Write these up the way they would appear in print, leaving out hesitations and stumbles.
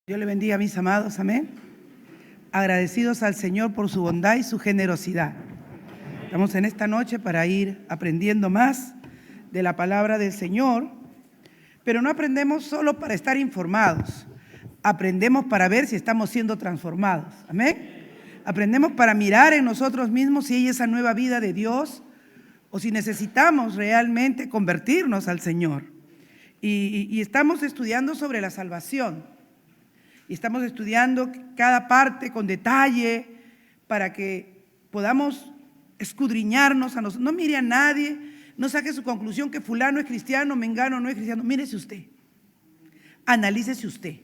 Dios le bendiga, mis amados, amén. Agradecidos al Señor por su bondad y su generosidad. Estamos en esta noche para ir aprendiendo más de la palabra del Señor, pero no aprendemos solo para estar informados, aprendemos para ver si estamos siendo transformados, amén. Aprendemos para mirar en nosotros mismos si hay esa nueva vida de Dios o si necesitamos realmente convertirnos al Señor. Y estamos estudiando sobre la salvación. Y estamos estudiando cada parte con detalle para que podamos escudriñarnos a nosotros. No mire a nadie, no saque su conclusión que fulano es cristiano, mengano no es cristiano. Mírese usted, analícese usted,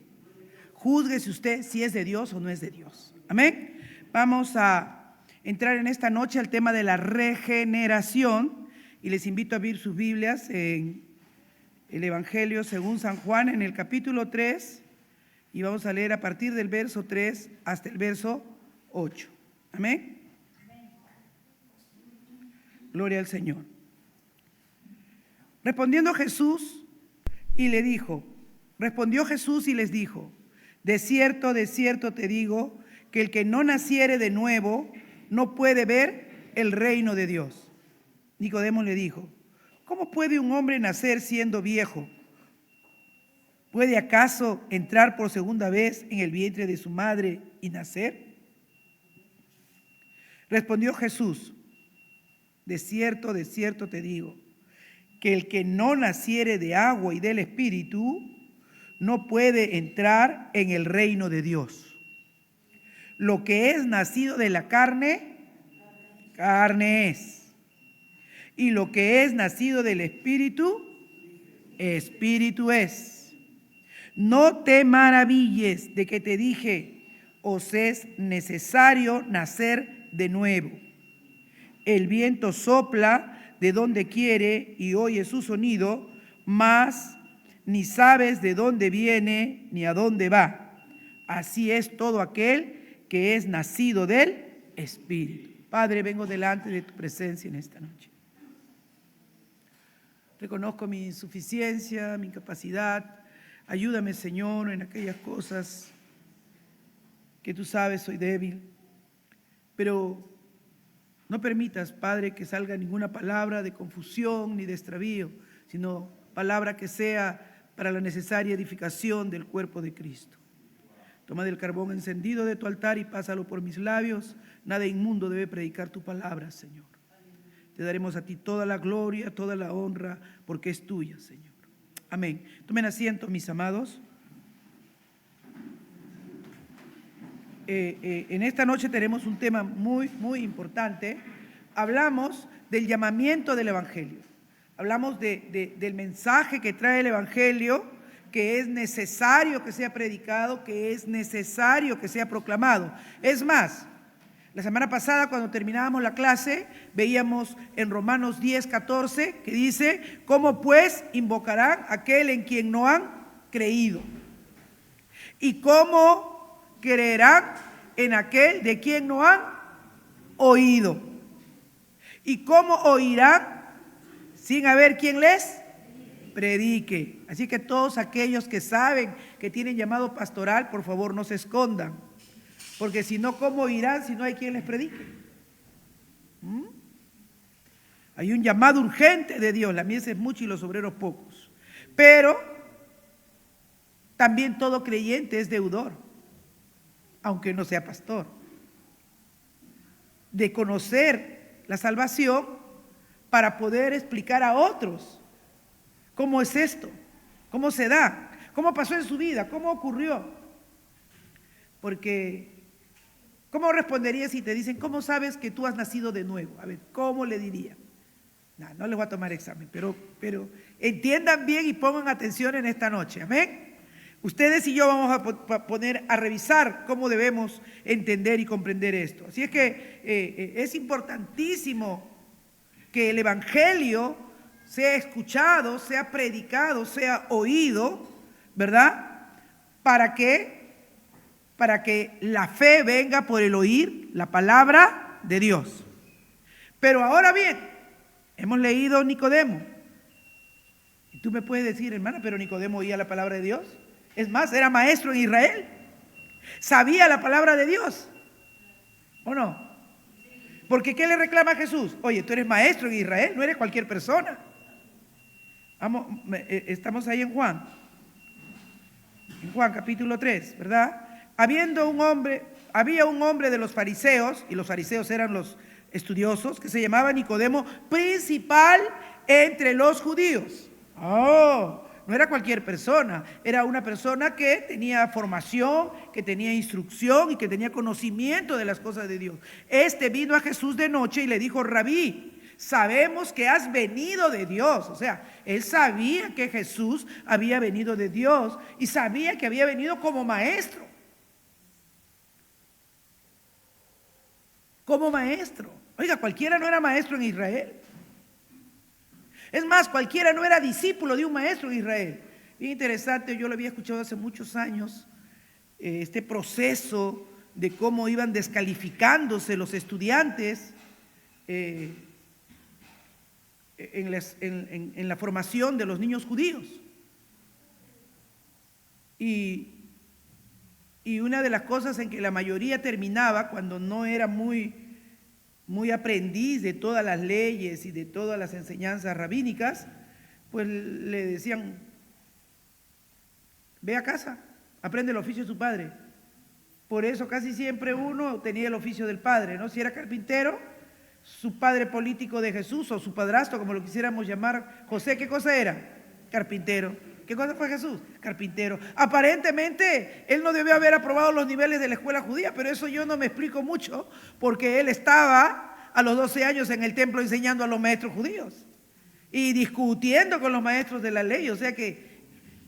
júzguese usted si es de Dios o no es de Dios. Amén. Vamos a entrar en esta noche al tema de la regeneración y les invito a abrir sus Biblias en el Evangelio según San Juan en el capítulo 3. Y vamos a leer a partir del verso 3 hasta el verso 8. Amén. Gloria al Señor. Respondió Jesús y les dijo, de cierto te digo, que el que no naciere de nuevo no puede ver el reino de Dios. Nicodemo le dijo, ¿cómo puede un hombre nacer siendo viejo? ¿Puede acaso entrar por segunda vez en el vientre de su madre y nacer? Respondió Jesús, de cierto te digo, que el que no naciere de agua y del Espíritu no puede entrar en el reino de Dios. Lo que es nacido de la carne, carne es. Y lo que es nacido del Espíritu, Espíritu es. No te maravilles de que te dije, os es necesario nacer de nuevo. El viento sopla de donde quiere y oye su sonido, mas ni sabes de dónde viene ni a dónde va. Así es todo aquel que es nacido del Espíritu. Padre, vengo delante de tu presencia en esta noche. Reconozco mi insuficiencia, mi incapacidad. Ayúdame, Señor, en aquellas cosas que tú sabes soy débil. Pero no permitas, Padre, que salga ninguna palabra de confusión ni de extravío, sino palabra que sea para la necesaria edificación del cuerpo de Cristo. Toma del carbón encendido de tu altar y pásalo por mis labios. Nada inmundo debe predicar tu palabra, Señor. Te daremos a ti toda la gloria, toda la honra, porque es tuya, Señor. Amén. Tomen asiento, mis amados. En esta noche tenemos un tema muy importante. Hablamos del llamamiento del Evangelio. Hablamos del mensaje que trae el Evangelio, que es necesario que sea predicado, que es necesario que sea proclamado. Es más, la semana pasada, cuando terminábamos la clase, veíamos en Romanos 10:14 que dice, ¿cómo pues invocarán a aquel en quien no han creído? ¿Y cómo creerán en aquel de quien no han oído? ¿Y cómo oirán sin haber quien les predique? Así que todos aquellos que saben que tienen llamado pastoral, por favor no se escondan. Porque si no, ¿cómo irán si no hay quien les predique? Hay un llamado urgente de Dios. La mies es mucha y los obreros pocos. Pero también todo creyente es deudor, aunque no sea pastor, de conocer la salvación para poder explicar a otros cómo es esto, cómo se da, cómo pasó en su vida, cómo ocurrió. Porque ¿cómo responderías si te dicen, ¿cómo sabes que tú has nacido de nuevo? A ver, ¿cómo le diría? No les voy a tomar examen, pero entiendan bien y pongan atención en esta noche, amén. Ustedes y yo vamos a poner a revisar cómo debemos entender y comprender esto. Así es que es importantísimo que el Evangelio sea escuchado, sea predicado, sea oído, ¿verdad? Para que la fe venga por el oír la palabra de Dios. Pero ahora bien, hemos leído Nicodemo. Y tú me puedes decir, hermana, pero Nicodemo oía la palabra de Dios. Es más, era maestro en Israel. ¿Sabía la palabra de Dios o no? Porque ¿qué le reclama a Jesús? Oye, tú eres maestro en Israel, no eres cualquier persona. Estamos ahí en Juan capítulo 3, ¿verdad? Había un hombre de los fariseos, y los fariseos eran los estudiosos, que se llamaba Nicodemo, principal entre los judíos. No era cualquier persona, era una persona que tenía formación, que tenía instrucción y que tenía conocimiento de las cosas de Dios. Este vino a Jesús de noche y le dijo: Rabí, sabemos que has venido de Dios. O sea, él sabía que Jesús había venido de Dios y sabía que había venido como maestro. Como maestro. Oiga, cualquiera no era maestro en Israel. Es más, cualquiera no era discípulo de un maestro en Israel. Bien interesante, yo lo había escuchado hace muchos años, este proceso de cómo iban descalificándose los estudiantes en la formación de los niños judíos. Y una de las cosas en que la mayoría terminaba, cuando no era muy aprendiz de todas las leyes y de todas las enseñanzas rabínicas, pues le decían: ve a casa, aprende el oficio de su padre. Por eso casi siempre uno tenía el oficio del padre, ¿no? Si era carpintero, su padre político de Jesús, o su padrastro, como lo quisiéramos llamar, José, ¿qué cosa era? Carpintero. ¿Qué cosa fue Jesús? Carpintero. Aparentemente, él no debió haber aprobado los niveles de la escuela judía, pero eso yo no me explico mucho, porque él estaba a los 12 años en el templo enseñando a los maestros judíos y discutiendo con los maestros de la ley. O sea que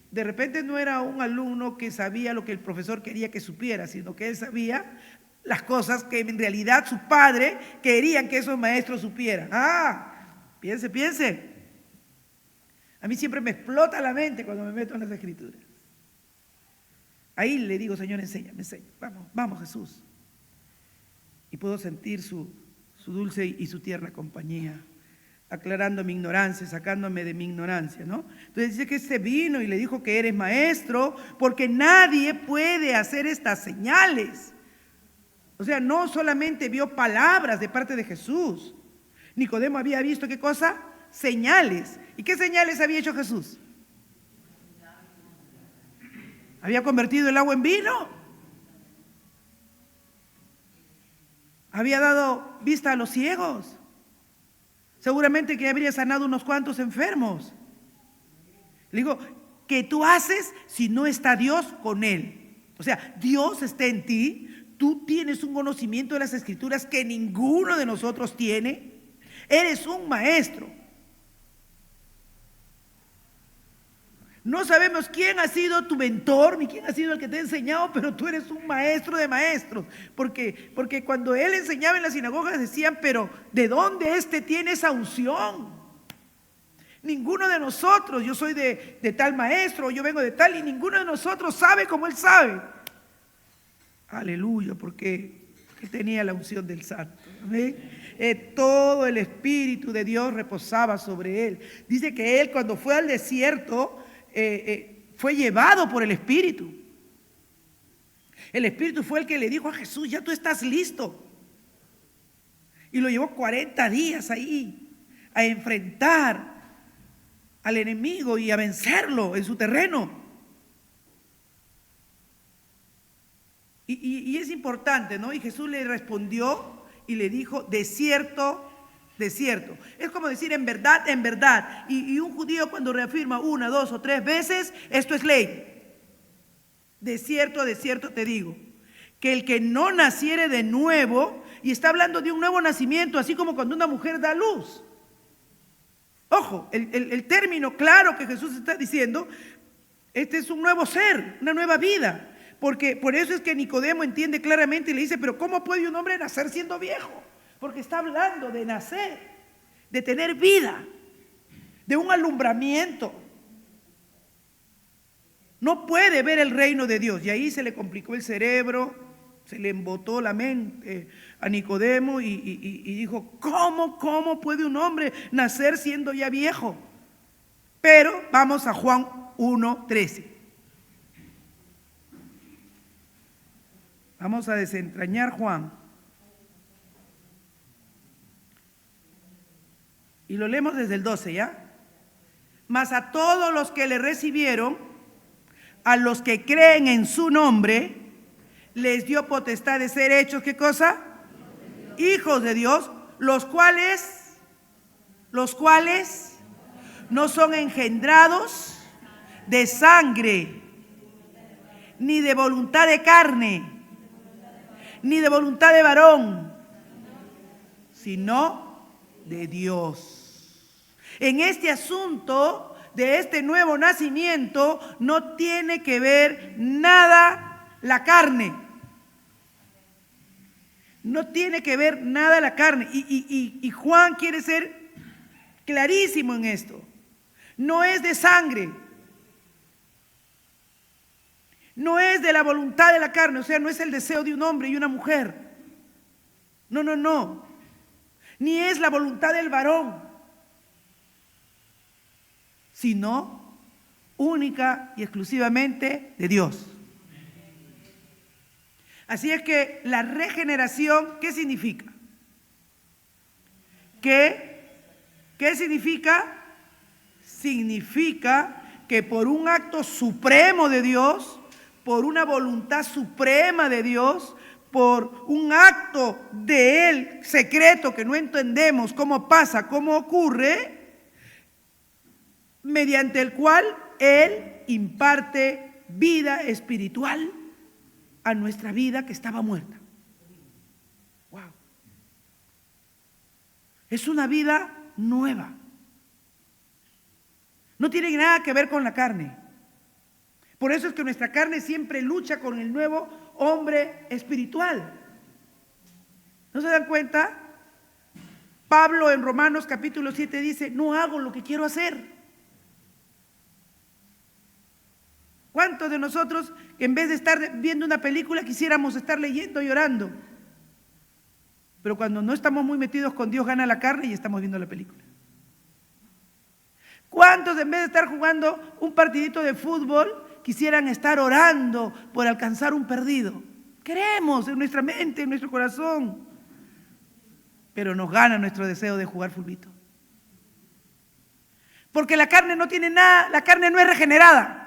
de repente no era un alumno que sabía lo que el profesor quería que supiera, sino que él sabía las cosas que en realidad su padre querían que esos maestros supieran. Piense. A mí siempre me explota la mente cuando me meto en las escrituras. Ahí le digo: Señor, enséñame. Vamos Jesús. Y puedo sentir su dulce y su tierna compañía, aclarando mi ignorancia, sacándome de mi ignorancia, ¿no? Entonces dice que este vino y le dijo que eres maestro, porque nadie puede hacer estas señales. O sea, no solamente vio palabras de parte de Jesús. Nicodemo había visto, ¿qué cosa? Señales. ¿Y qué señales había hecho Jesús? Había convertido el agua en vino. Había dado vista a los ciegos. Seguramente que habría sanado unos cuantos enfermos. Le digo: ¿qué tú haces si no está Dios con él? O sea, Dios está en ti. Tú tienes un conocimiento de las Escrituras que ninguno de nosotros tiene. Eres un maestro. No sabemos quién ha sido tu mentor ni quién ha sido el que te ha enseñado, pero tú eres un maestro de maestros. Porque cuando él enseñaba en las sinagogas decían: pero ¿de dónde tiene esa unción? Ninguno de nosotros, yo soy de tal maestro, yo vengo de tal, y ninguno de nosotros sabe como él sabe. Aleluya, porque tenía la unción del Santo. Amén. Todo el Espíritu de Dios reposaba sobre él. Dice que él, cuando fue al desierto, fue llevado por el Espíritu. El Espíritu fue el que le dijo a Jesús: ya tú estás listo. Y lo llevó 40 días ahí a enfrentar al enemigo y a vencerlo en su terreno. Y es importante, ¿no? Y Jesús le respondió y le dijo: de cierto. Es como decir en verdad, en verdad. Y un judío, cuando reafirma 1, 2 o 3 veces, esto es ley. De cierto te digo, que el que no naciere de nuevo, y está hablando de un nuevo nacimiento, así como cuando una mujer da luz. Ojo, el término claro que Jesús está diciendo, este es un nuevo ser, una nueva vida. Porque por eso es que Nicodemo entiende claramente y le dice: pero ¿cómo puede un hombre nacer siendo viejo? Porque está hablando de nacer, de tener vida, de un alumbramiento. No puede ver el reino de Dios. Y ahí se le complicó el cerebro, se le embotó la mente a Nicodemo y dijo: ¿cómo puede un hombre nacer siendo ya viejo? Pero vamos a Juan 1:13. Vamos a desentrañar Juan. Y lo leemos desde el 12, ¿ya? Mas a todos los que le recibieron, a los que creen en su nombre, les dio potestad de ser hechos, ¿qué cosa? Hijos de Dios, los cuales no son engendrados de sangre, ni de voluntad de carne, ni de voluntad de varón, sino de Dios. En este asunto de este nuevo nacimiento no tiene que ver nada la carne. No tiene que ver nada la carne. Y Juan quiere ser clarísimo en esto. No es de sangre. No es de la voluntad de la carne. O sea, no es el deseo de un hombre y una mujer. No, no, no. Ni es la voluntad del varón, sino única y exclusivamente de Dios. Así es que la regeneración, ¿qué significa? ¿Qué significa? Significa que por un acto supremo de Dios, por una voluntad suprema de Dios, por un acto de Él secreto que no entendemos cómo pasa, cómo ocurre, mediante el cual Él imparte vida espiritual a nuestra vida que estaba muerta. Wow. Es una vida nueva. No tiene nada que ver con la carne. Por eso es que nuestra carne siempre lucha con el nuevo hombre espiritual. ¿No se dan cuenta? Pablo en Romanos capítulo 7 dice, no hago lo que quiero hacer. ¿Cuántos de nosotros, que en vez de estar viendo una película, quisiéramos estar leyendo y orando? Pero cuando no estamos muy metidos con Dios, gana la carne y estamos viendo la película. ¿Cuántos, en vez de estar jugando un partidito de fútbol, quisieran estar orando por alcanzar un perdido? Queremos en nuestra mente, en nuestro corazón, pero nos gana nuestro deseo de jugar fulbito. Porque la carne no tiene nada, la carne no es regenerada.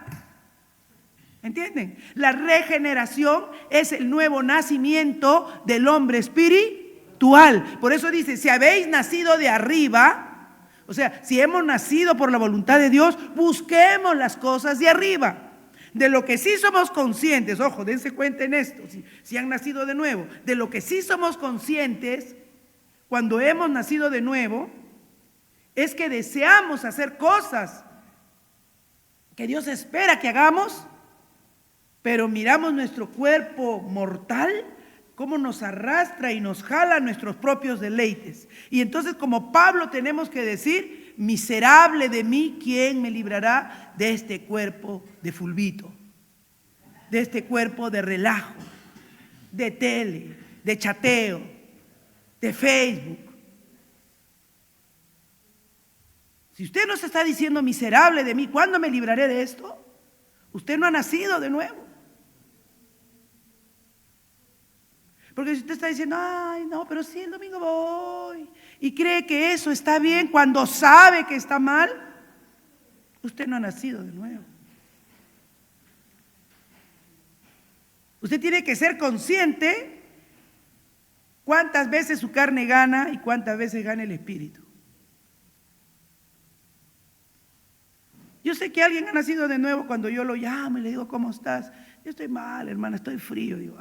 ¿Entienden? La regeneración es el nuevo nacimiento del hombre espiritual. Por eso dice, si habéis nacido de arriba, o sea, si hemos nacido por la voluntad de Dios, busquemos las cosas de arriba. De lo que sí somos conscientes, ojo, dense cuenta en esto, si han nacido de nuevo, de lo que sí somos conscientes cuando hemos nacido de nuevo, es que deseamos hacer cosas que Dios espera que hagamos, pero miramos nuestro cuerpo mortal, cómo nos arrastra y nos jala a nuestros propios deleites. Y entonces, como Pablo, tenemos que decir, miserable de mí, ¿quién me librará de este cuerpo de fulbito? De este cuerpo de relajo, de tele, de chateo, de Facebook. Si usted no se está diciendo miserable de mí, ¿cuándo me libraré de esto? Usted no ha nacido de nuevo. Porque si usted está diciendo, ay, no, pero sí, el domingo voy, y cree que eso está bien cuando sabe que está mal, usted no ha nacido de nuevo. Usted tiene que ser consciente cuántas veces su carne gana y cuántas veces gana el espíritu. Yo sé que alguien ha nacido de nuevo cuando yo lo llamo y le digo, ¿cómo estás? Yo estoy mal, hermana, estoy frío. Digo,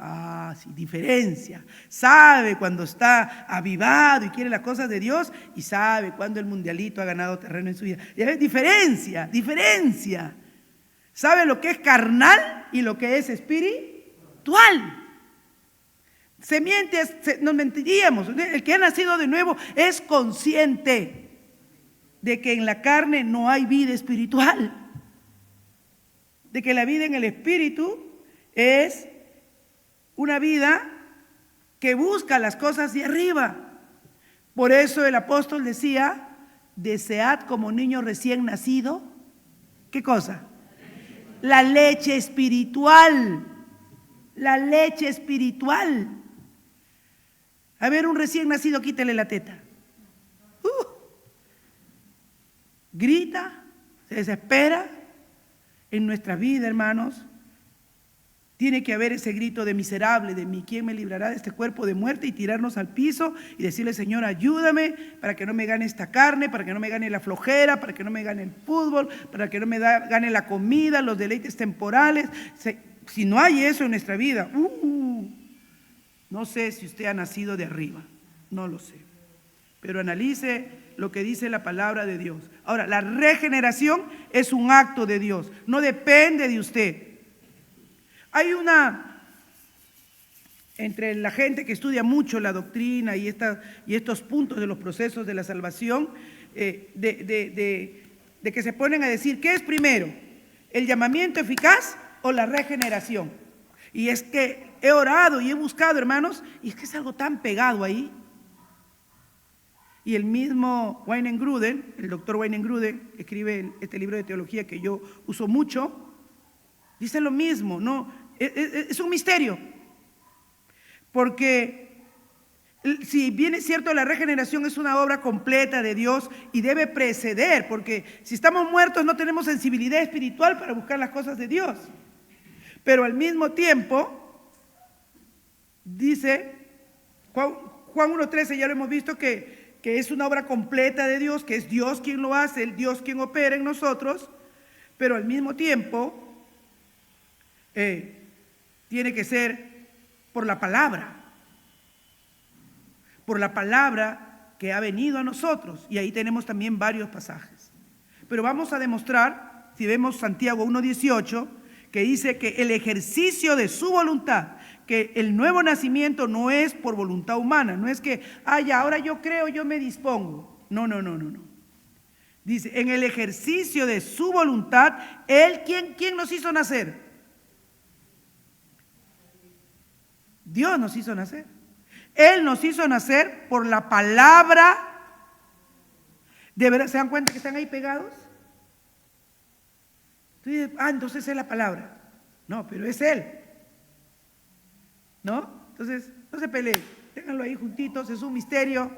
sí, diferencia. Sabe cuando está avivado y quiere las cosas de Dios y sabe cuando el mundialito ha ganado terreno en su vida. Diferencia. Sabe lo que es carnal y lo que es espiritual. Se miente, nos mentiríamos. El que ha nacido de nuevo es consciente de que en la carne no hay vida espiritual, de que la vida en el espíritu es una vida que busca las cosas de arriba. Por eso el apóstol decía, desead como niño recién nacido, ¿qué cosa? La leche espiritual, la leche espiritual. A ver, un recién nacido, quítele la teta. Grita, se desespera. En nuestra vida, hermanos, tiene que haber ese grito de miserable de mí. ¿Quién me librará de este cuerpo de muerte? Y tirarnos al piso y decirle, Señor, ayúdame para que no me gane esta carne, para que no me gane la flojera, para que no me gane el fútbol, para que no me gane la comida, los deleites temporales. Si no hay eso en nuestra vida, no sé si usted ha nacido de arriba, no lo sé. Pero analice lo que dice la palabra de Dios. Ahora, la regeneración es un acto de Dios, no depende de usted. Hay entre la gente que estudia mucho la doctrina y estos puntos de los procesos de la salvación, de que se ponen a decir, ¿qué es primero? ¿El llamamiento eficaz o la regeneración? Y es que he orado y he buscado, hermanos, y es que es algo tan pegado ahí. Y el mismo Weinegruden, el doctor Weinegruden, escribe este libro de teología que yo uso mucho, dice lo mismo, ¿no? Es un misterio. Porque si bien es cierto, la regeneración es una obra completa de Dios y debe preceder, porque si estamos muertos no tenemos sensibilidad espiritual para buscar las cosas de Dios. Pero al mismo tiempo, dice Juan 1:13, ya lo hemos visto, que es una obra completa de Dios, que es Dios quien lo hace, el Dios quien opera en nosotros, pero al mismo tiempo tiene que ser por la palabra que ha venido a nosotros, y ahí tenemos también varios pasajes. Pero vamos a demostrar, si vemos Santiago 1:18, que dice que el ejercicio de su voluntad, que el nuevo nacimiento no es por voluntad humana, no es que, ya, ahora yo creo, yo me dispongo. No. Dice, en el ejercicio de su voluntad, Él, ¿quién nos hizo nacer? Dios nos hizo nacer. Él nos hizo nacer por la palabra. ¿De verdad se dan cuenta que están ahí pegados? Tú dices, entonces es la palabra. No, pero es Él. ¿No? Entonces, no se peleen, ténganlo ahí juntitos, es un misterio.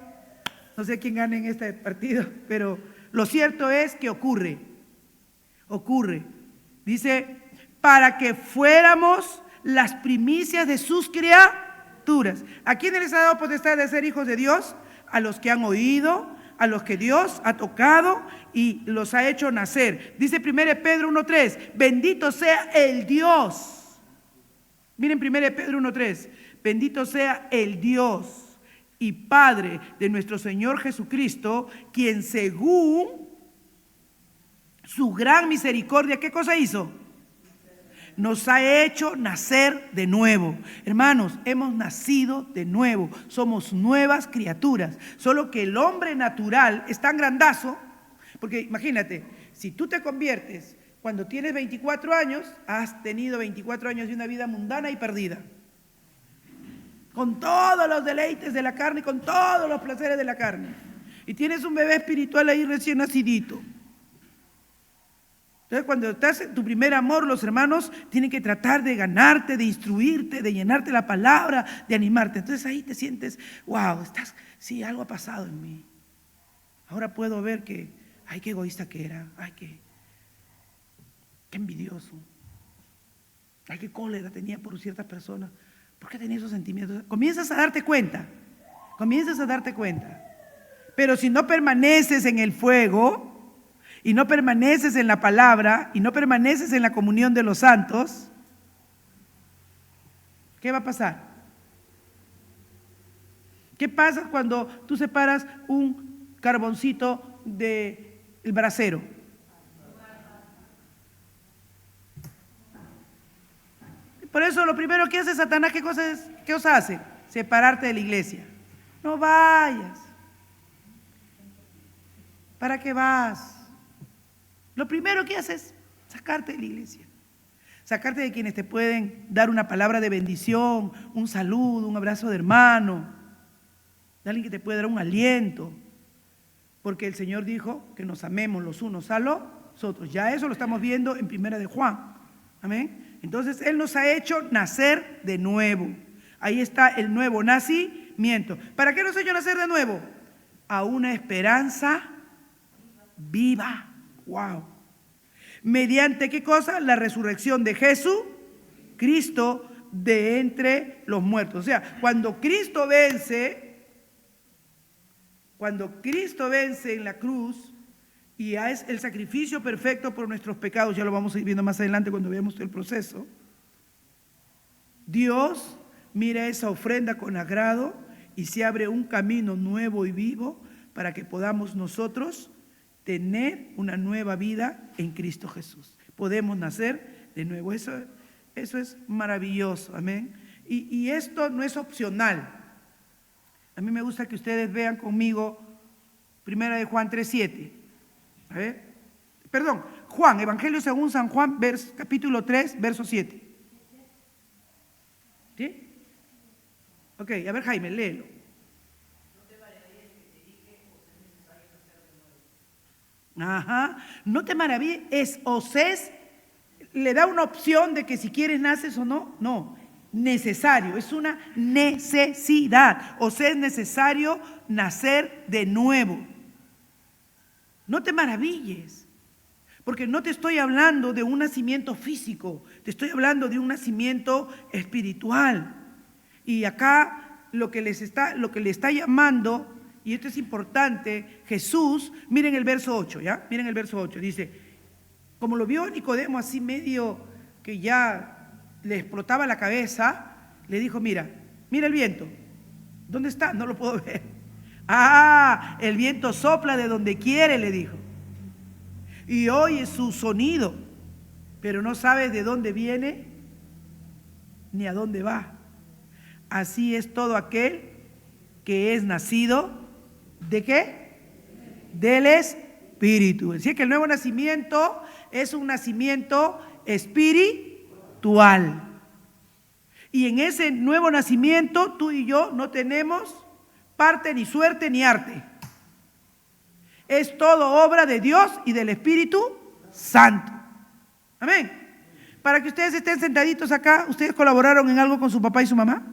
No sé quién gana en este partido, pero lo cierto es que ocurre. Dice, para que fuéramos las primicias de sus criaturas. ¿A quiénes les ha dado potestad de ser hijos de Dios? A los que han oído, a los que Dios ha tocado y los ha hecho nacer. Dice 1 Pedro 1:3, bendito sea el Dios. Miren 1 Pedro 1:3, bendito sea el Dios y Padre de nuestro Señor Jesucristo, quien según su gran misericordia, ¿qué cosa hizo? Nos ha hecho nacer de nuevo. Hermanos, hemos nacido de nuevo, somos nuevas criaturas, solo que el hombre natural es tan grandazo, porque imagínate, si tú te conviertes cuando tienes 24 años, has tenido 24 años de una vida mundana y perdida, con todos los deleites de la carne, con todos los placeres de la carne, y tienes un bebé espiritual ahí recién nacidito. Entonces, cuando estás en tu primer amor, los hermanos tienen que tratar de ganarte, de instruirte, de llenarte la palabra, de animarte. Entonces ahí te sientes, wow, sí, algo ha pasado en mí. Ahora puedo ver que, qué egoísta que era, qué envidioso, qué cólera tenía por ciertas personas. ¿Por qué tenía esos sentimientos? Comienzas a darte cuenta. Pero si no permaneces en el fuego, y no permaneces en la palabra, y no permaneces en la comunión de los santos, ¿qué va a pasar? ¿Qué pasa cuando tú separas un carboncito del brasero? Por eso lo primero que hace Satanás, ¿qué os hace? Separarte de la iglesia. No vayas. ¿Para qué vas? Lo primero que haces es sacarte de la iglesia. Sacarte de quienes te pueden dar una palabra de bendición, un saludo, un abrazo de hermano, de alguien que te puede dar un aliento. Porque el Señor dijo que nos amemos los unos a los otros. Ya eso lo estamos viendo en 1 de Juan. Amén. Entonces Él nos ha hecho nacer de nuevo. Ahí está el nuevo nacimiento. ¿Para qué nos ha hecho nacer de nuevo? A una esperanza viva. Wow. ¿Mediante qué cosa? La resurrección de Jesucristo de entre los muertos. O sea, cuando Cristo vence en la cruz y es el sacrificio perfecto por nuestros pecados, ya lo vamos a ir viendo más adelante cuando veamos el proceso, Dios mira esa ofrenda con agrado y se abre un camino nuevo y vivo para que podamos nosotros tener una nueva vida en Cristo Jesús. Podemos nacer de nuevo. Eso es maravilloso, amén. Y esto no es opcional. A mí me gusta que ustedes vean conmigo 1 de Juan 3:7. A ver, perdón, Juan, Evangelio según San Juan, capítulo 3, verso 7. ¿Sí? Ok, a ver, Jaime, léelo. Ajá, no te maravilles, le da una opción de que si quieres naces o no. No, necesario, es una necesidad. O sea, es necesario nacer de nuevo. No te maravilles, porque no te estoy hablando de un nacimiento físico, te estoy hablando de un nacimiento espiritual. Y acá lo que le está llamando, y esto es importante, Jesús, miren el verso 8, ¿ya? Miren el verso 8, dice, como lo vio Nicodemo así medio que ya le explotaba la cabeza, le dijo, mira el viento, ¿dónde está? No lo puedo ver. Ah, el viento sopla de donde quiere, le dijo, y oye su sonido, pero no sabes de dónde viene ni a dónde va. Así es todo aquel que es nacido, ¿de qué? Del Espíritu. Así que el nuevo nacimiento es un nacimiento espiritual. Y en ese nuevo nacimiento tú y yo no tenemos parte, ni suerte, ni arte. Es todo obra de Dios y del Espíritu Santo. Amén. Para que ustedes estén sentaditos acá, ¿ustedes colaboraron en algo con su papá y su mamá?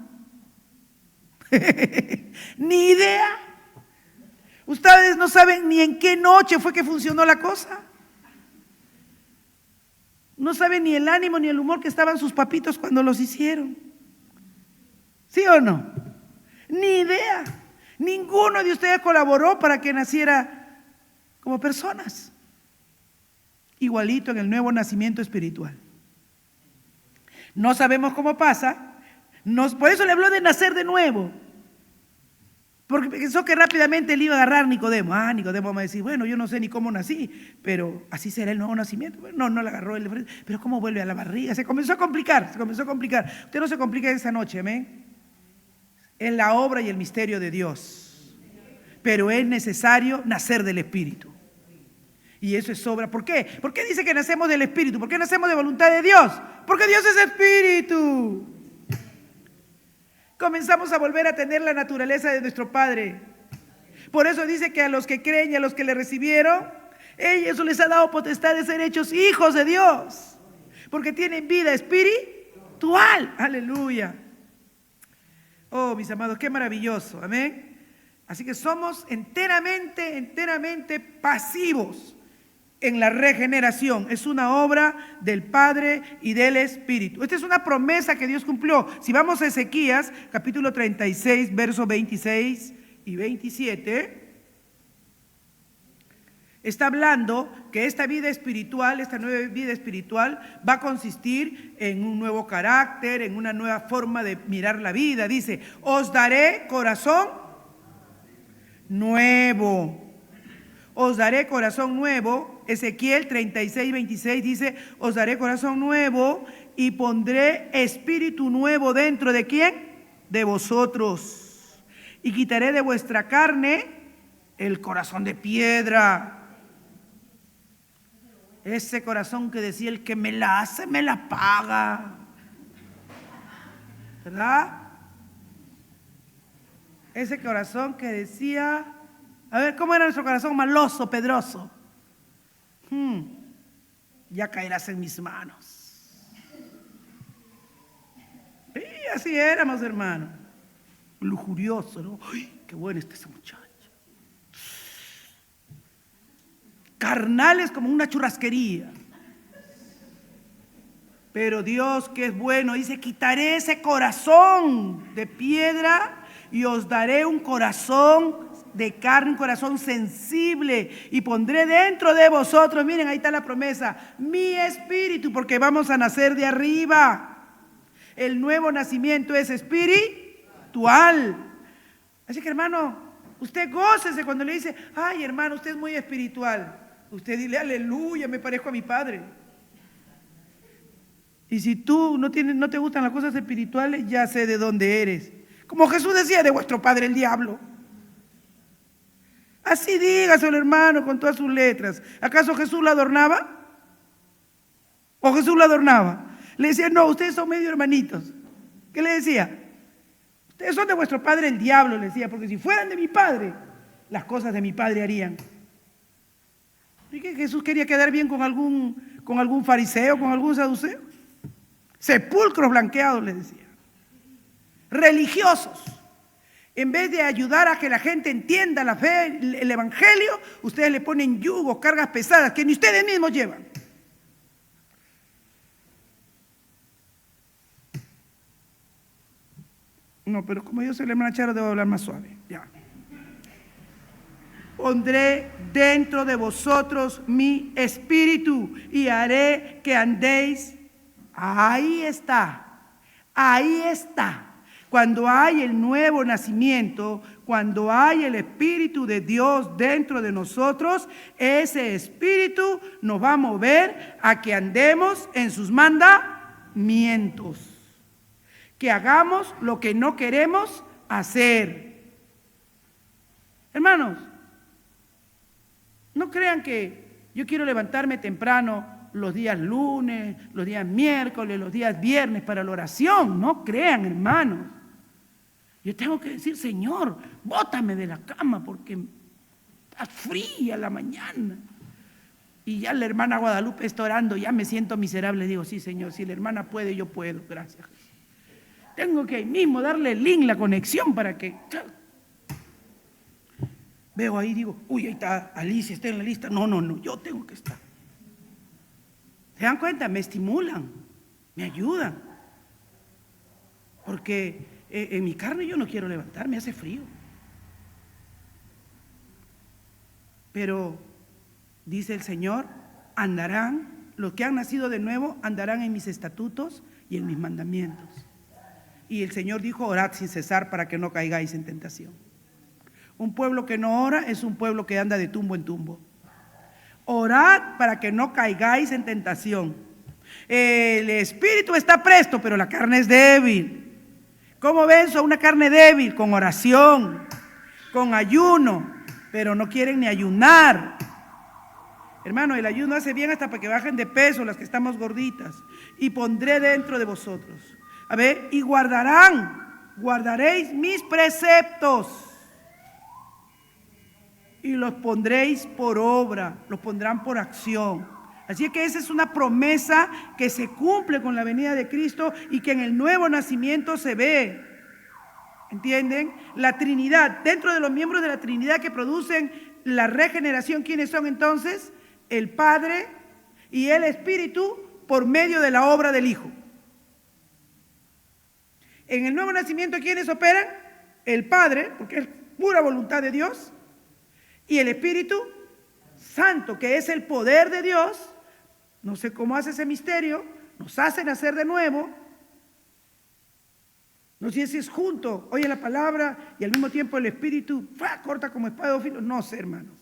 Ni idea. Ustedes no saben ni en qué noche fue que funcionó la cosa. No saben ni el ánimo ni el humor que estaban sus papitos cuando los hicieron. ¿Sí o no? Ni idea. Ninguno de ustedes colaboró para que naciera como personas. Igualito en el nuevo nacimiento espiritual. No sabemos cómo pasa. Por eso le habló de nacer de nuevo. Porque pensó que rápidamente le iba a agarrar Nicodemo. Nicodemo va a decir, bueno, yo no sé ni cómo nací, pero así será el nuevo nacimiento. No le agarró. Pero ¿cómo vuelve a la barriga? Se comenzó a complicar. Usted no se complica esa noche, amén. Es la obra y el misterio de Dios. Pero es necesario nacer del Espíritu. Y eso es obra. ¿Por qué? ¿Por qué dice que nacemos del Espíritu? ¿Por qué nacemos de voluntad de Dios? Porque Dios es Espíritu. Comenzamos a volver a tener la naturaleza de nuestro Padre. Por eso dice que a los que creen y a los que le recibieron, eso les ha dado potestad de ser hechos hijos de Dios. Porque tienen vida espiritual. Aleluya. Oh, mis amados, qué maravilloso. Amén. Así que somos enteramente pasivos en la regeneración. Es una obra del Padre y del Espíritu. Esta es una promesa que Dios cumplió. Si vamos a Ezequías, capítulo 36, versos 26 y 27, está hablando que esta vida espiritual, esta nueva vida espiritual, va a consistir en un nuevo carácter, en una nueva forma de mirar la vida. Dice, os daré corazón nuevo. Os daré corazón nuevo. Ezequiel 36, 26 dice, os daré corazón nuevo y pondré espíritu nuevo dentro de ¿quién? De vosotros. Y quitaré de vuestra carne el corazón de piedra. Ese corazón que decía, el que me la hace, me la paga. ¿Verdad? Ese corazón que decía, a ver, ¿cómo era nuestro corazón? Maloso, pedroso. Ya caerás en mis manos. así éramos, hermano. Lujurioso, ¿no? ¡Ay, qué bueno está esa muchacha! Carnales como una churrasquería. Pero Dios, que es bueno, dice: quitaré ese corazón de piedra y os daré un corazón de carne, un corazón sensible, y pondré dentro de vosotros, miren, ahí está la promesa, mi espíritu, porque vamos a nacer de arriba. El nuevo nacimiento es espiritual. Así que, hermano, usted gócese cuando le dice: ay, hermano, usted es muy espiritual. Usted dile: aleluya, me parezco a mi padre. Y si tú no te gustan las cosas espirituales, ya sé de dónde eres. Como Jesús decía: de vuestro padre el diablo. Así dígaselo, hermano, con todas sus letras. ¿Acaso Jesús lo adornaba? ¿O Jesús lo adornaba? Le decía: no, ustedes son medio hermanitos. ¿Qué le decía? Ustedes son de vuestro padre el diablo, le decía, porque si fueran de mi padre, las cosas de mi padre harían. ¿Y qué Jesús quería quedar bien con algún fariseo, con algún saduceo? Sepulcros blanqueados, les decía. Religiosos. En vez de ayudar a que la gente entienda la fe, el evangelio, ustedes le ponen yugos, cargas pesadas que ni ustedes mismos llevan. No, pero como yo soy la hermana Charo, debo hablar más suave. Ya. Pondré dentro de vosotros mi espíritu y haré que andéis. Ahí está, ahí está. Cuando hay el nuevo nacimiento, cuando hay el Espíritu de Dios dentro de nosotros, ese Espíritu nos va a mover a que andemos en sus mandamientos, que hagamos lo que no queremos hacer. Hermanos, no crean que yo quiero levantarme temprano los días lunes, los días miércoles, los días viernes para la oración. No crean, hermanos. Yo tengo que decir: Señor, bótame de la cama porque está fría la mañana. Y ya la hermana Guadalupe está orando, ya me siento miserable. Digo: sí, Señor, si la hermana puede, yo puedo. Gracias. Tengo que ahí mismo darle el link, la conexión para que... Veo ahí, digo: uy, ahí está Alicia, está en la lista. No, yo tengo que estar. ¿Se dan cuenta? Me estimulan, me ayudan. Porque en mi carne yo no quiero levantarme, hace frío. Pero dice el Señor: andarán, los que han nacido de nuevo, andarán en mis estatutos y en mis mandamientos. Y el Señor dijo: orad sin cesar para que no caigáis en tentación. Un pueblo que no ora es un pueblo que anda de tumbo en tumbo. Orad para que no caigáis en tentación. El espíritu está presto, pero la carne es débil. ¿Cómo venzo a una carne débil? Con oración, con ayuno, pero no quieren ni ayunar. Hermano, el ayuno hace bien hasta para que bajen de peso las que estamos gorditas. Y pondré dentro de vosotros. A ver, y guardaréis mis preceptos. Y los pondréis por obra, los pondrán por acción. Así que esa es una promesa que se cumple con la venida de Cristo y que en el nuevo nacimiento se ve. ¿Entienden? La Trinidad, dentro de los miembros de la Trinidad que producen la regeneración, ¿quiénes son entonces? El Padre y el Espíritu por medio de la obra del Hijo. En el nuevo nacimiento, ¿quiénes operan? El Padre, porque es pura voluntad de Dios, y el Espíritu Santo, que es el poder de Dios. No sé cómo hace ese misterio, nos hace nacer de nuevo. No sé si es junto, oye la palabra y al mismo tiempo el Espíritu corta como espada de dos filos. No sé, hermanos.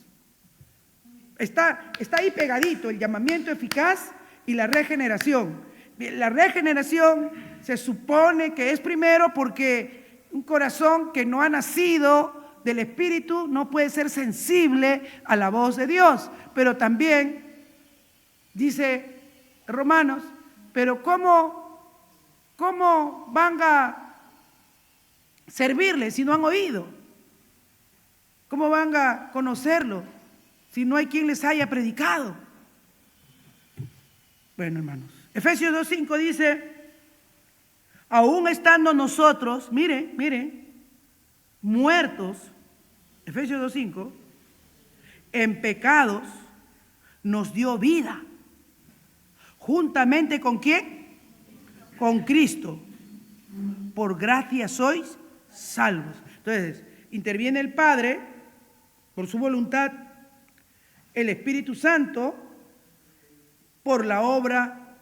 Está ahí pegadito el llamamiento eficaz y la regeneración. La regeneración se supone que es primero porque un corazón que no ha nacido del Espíritu no puede ser sensible a la voz de Dios. Pero también dice Romanos: pero ¿cómo van a servirle si no han oído? ¿Cómo van a conocerlo si no hay quien les haya predicado? Bueno, hermanos, Efesios 2:5 dice: aún estando nosotros, mire, muertos, Efesios 2:5, en pecados, nos dio vida. ¿Juntamente con quién? Con Cristo. Por gracia sois salvos. Entonces, interviene el Padre por su voluntad, el Espíritu Santo por la obra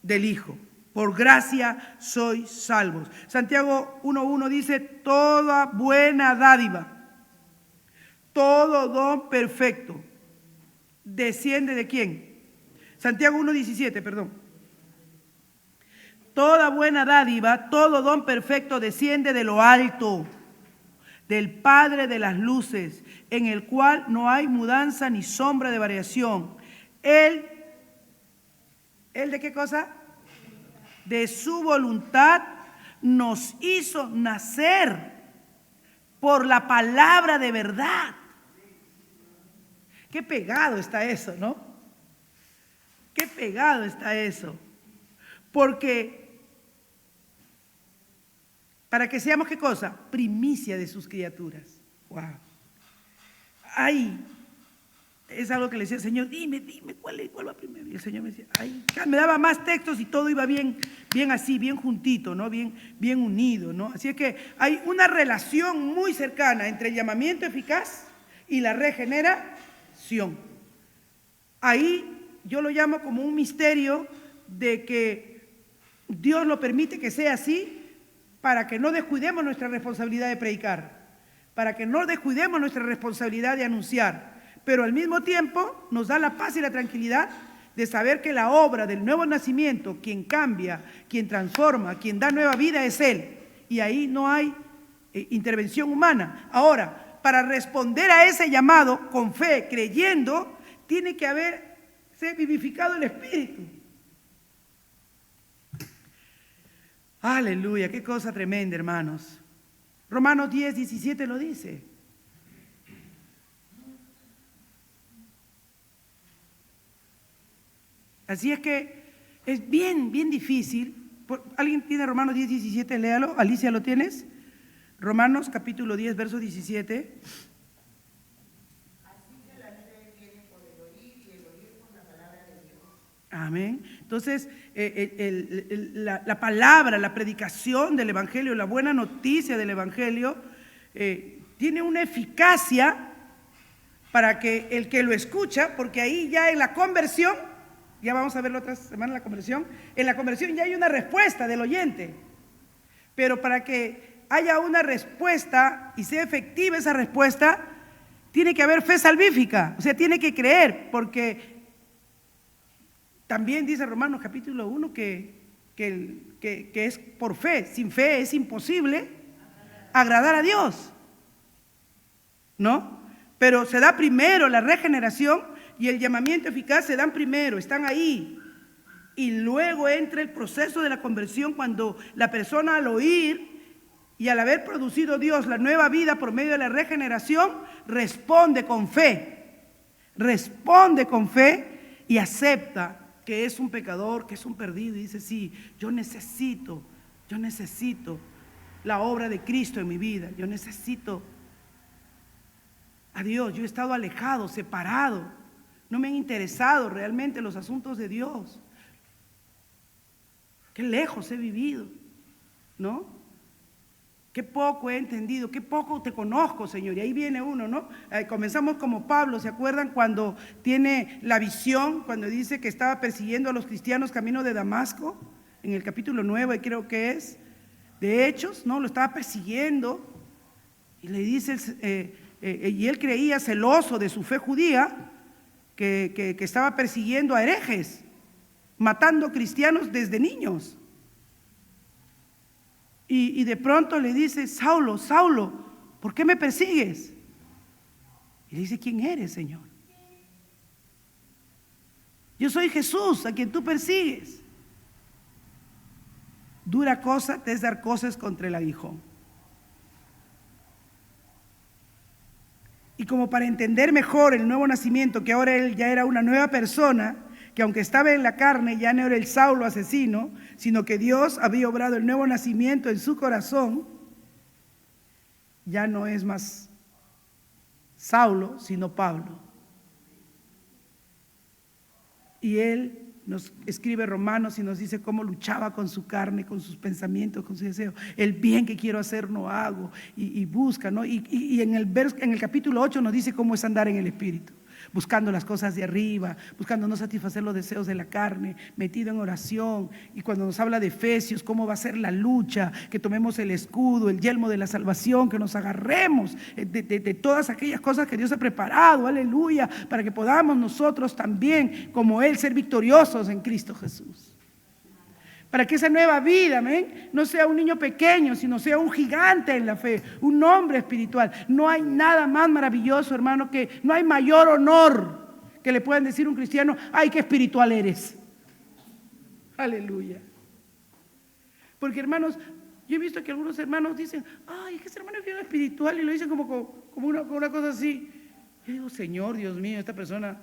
del Hijo. Por gracia sois salvos. Santiago 1:1 dice, toda buena dádiva, todo don perfecto, ¿desciende de quién? Santiago 1:17, perdón. Toda buena dádiva, todo don perfecto desciende de lo alto, del Padre de las luces, en el cual no hay mudanza ni sombra de variación. ¿Él de qué cosa? De su voluntad nos hizo nacer por la palabra de verdad. Qué pegado está eso, ¿no? Qué pegado está eso. Porque para que seamos, ¿qué cosa? Primicia de sus criaturas. Wow. Ay, es algo que le decía el Señor, dime, ¿cuál va primero? Y el Señor me decía, ay, me daba más textos y todo iba bien así, bien juntito, ¿no? Bien unido, ¿no? Así es que hay una relación muy cercana entre el llamamiento eficaz y la regeneración. Ahí yo lo llamo como un misterio de que Dios lo permite que sea así para que no descuidemos nuestra responsabilidad de predicar, para que no descuidemos nuestra responsabilidad de anunciar, pero al mismo tiempo nos da la paz y la tranquilidad de saber que la obra del nuevo nacimiento, quien cambia, quien transforma, quien da nueva vida es Él. Y ahí no hay intervención humana. Ahora, para responder a ese llamado con fe, creyendo, tiene que haberse vivificado el Espíritu. Aleluya, qué cosa tremenda, hermanos. Romanos 10:17 lo dice. Así es que es bien difícil. ¿Alguien tiene Romanos 10:17? Léalo. Alicia, ¿lo tienes? Romanos capítulo 10, verso 17. Amén. Entonces, la palabra, la predicación del Evangelio, la buena noticia del Evangelio, tiene una eficacia para que el que lo escucha, porque ahí ya en la conversión, ya vamos a ver la otra semana la conversión, en la conversión ya hay una respuesta del oyente, pero para que haya una respuesta y sea efectiva esa respuesta, tiene que haber fe salvífica, o sea, tiene que creer, porque también dice Romanos capítulo 1 que es por fe. Sin fe es imposible agradar a Dios, ¿no? Pero se da primero la regeneración y el llamamiento eficaz se dan primero, están ahí. Y luego entra el proceso de la conversión cuando la persona al oír y al haber producido Dios la nueva vida por medio de la regeneración, responde con fe y acepta que es un pecador, que es un perdido, y dice, sí, yo necesito la obra de Cristo en mi vida, yo necesito a Dios, yo he estado alejado, separado, no me han interesado realmente los asuntos de Dios, qué lejos he vivido, ¿no? Qué poco he entendido, qué poco te conozco, Señor. Y ahí viene uno, ¿no? Comenzamos como Pablo, ¿se acuerdan cuando tiene la visión, cuando dice que estaba persiguiendo a los cristianos camino de Damasco? En el capítulo 9 creo que es, de Hechos, ¿no? Lo estaba persiguiendo y le dice, y él creía celoso de su fe judía, que estaba persiguiendo a herejes, matando cristianos desde niños. Y de pronto le dice, Saulo, Saulo, ¿por qué me persigues? Y le dice, ¿quién eres, Señor? Yo soy Jesús, a quien tú persigues. Dura cosa te es dar cosas contra el aguijón. Y como para entender mejor el nuevo nacimiento, que ahora él ya era una nueva persona, que aunque estaba en la carne, ya no era el Saulo asesino, sino que Dios había obrado el nuevo nacimiento en su corazón, ya no es más Saulo, sino Pablo. Y él nos escribe Romanos y nos dice cómo luchaba con su carne, con sus pensamientos, con su deseo. El bien que quiero hacer no hago, y busca, ¿no? Y en el capítulo 8 nos dice cómo es andar en el Espíritu, buscando las cosas de arriba, buscando no satisfacer los deseos de la carne, metido en oración. Y cuando nos habla de Efesios, cómo va a ser la lucha, que tomemos el escudo, el yelmo de la salvación, que nos agarremos de todas aquellas cosas que Dios ha preparado, aleluya, para que podamos nosotros también, como Él, ser victoriosos en Cristo Jesús. Para que esa nueva vida, amén, no sea un niño pequeño, sino sea un gigante en la fe, un hombre espiritual. No hay nada más maravilloso, hermano, que no hay mayor honor que le puedan decir a un cristiano: ay, qué espiritual eres. Aleluya. Porque, hermanos, yo he visto que algunos hermanos dicen: ay, es que ese hermano es bien espiritual, y lo dicen como una cosa así. Yo digo: Señor, Dios mío, esta persona,